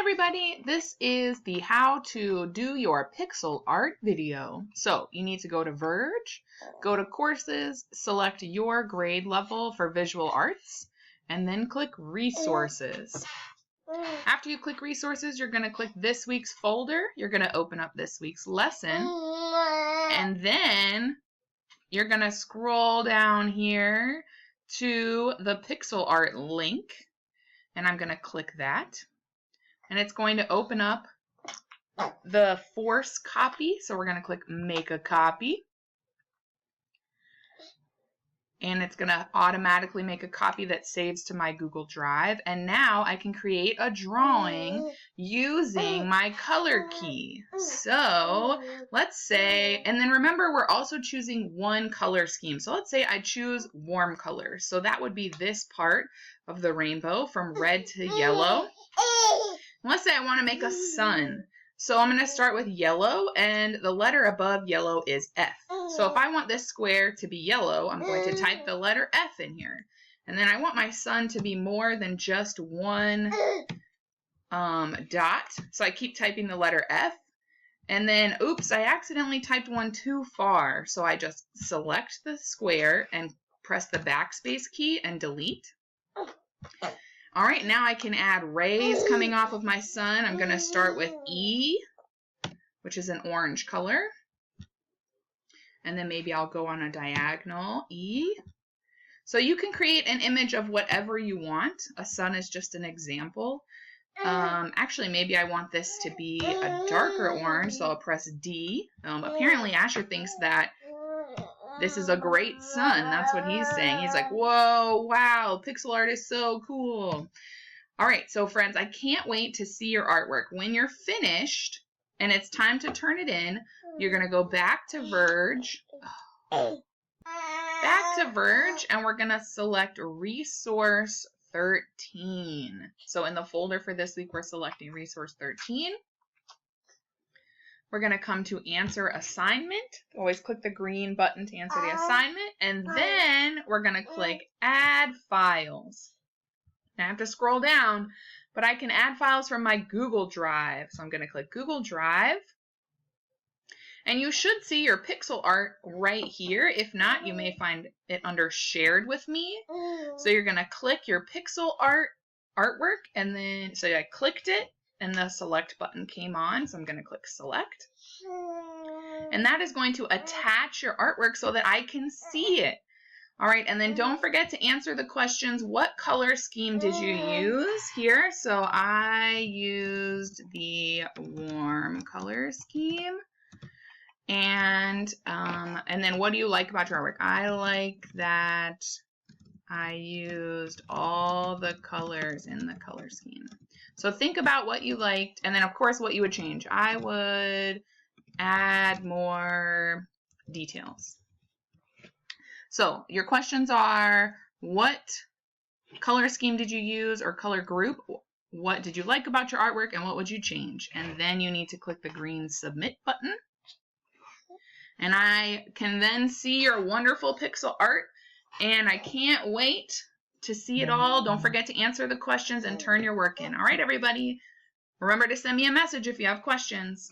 everybody, this is the how to do your pixel art video. So you need to go to Verge, go to courses, select your grade level for visual arts, and then click resources. After you click resources, you're going to click this week's folder. You're going to open up this week's lesson, and then you're going to scroll down here to the pixel art link, and I'm going to click that. And it's going to open up the force copy. So we're going to click make a copy. And it's going to automatically make a copy that saves to my Google Drive. And now I can create a drawing using my color key. So let's say, and then remember we're also choosing one color scheme. So let's say I choose warm colors. So that would be this part of the rainbow from red to yellow. Let's say I want to make a sun. So I'm going to start with yellow, and the letter above yellow is F. So if I want this square to be yellow, I'm going to type the letter F in here. And then I want my sun to be more than just one dot. So I keep typing the letter F. And then, oops, I accidentally typed one too far. So I just select the square and press the backspace key and delete. All right, now I can add rays coming off of my sun. I'm going to start with E, which is an orange color. And then maybe I'll go on a diagonal, E. So you can create an image of whatever you want. A sun is just an example. Actually, maybe I want this to be a darker orange, so I'll press D. Apparently, Asher thinks that this is a great sun. That's what he's saying. He's like, whoa, wow, pixel art is so cool. All right, so friends, I can't wait to see your artwork. When you're finished and it's time to turn it in, you're going to go back to Verge. Back to Verge, and we're going to select Resource 13. So in the folder for this week, we're selecting Resource 13. We're going to come to Answer Assignment. Always click the green button to answer the assignment. And then we're going to click Add Files. Now I have to scroll down, but I can add files from my Google Drive. So I'm going to click Google Drive. And you should see your pixel art right here. If not, you may find it under Shared with Me. So you're going to click your pixel artwork, and then, so I clicked it, and the select button came on, so I'm going to click select. And that is going to attach your artwork so that I can see it. All right, and then don't forget to answer the questions. What color scheme did you use here? So I used the warm color scheme. And then what do you like about your artwork? I like that I used all the colors in the color scheme. So think about what you liked, and then of course what you would change. I would add more details. So your questions are, what color scheme did you use or color group? What did you like about your artwork, and what would you change? And then you need to click the green submit button. And I can then see your wonderful pixel art, and I can't wait to see it all. Don't forget to answer the questions and turn your work in. All right, everybody. Remember to send me a message if you have questions.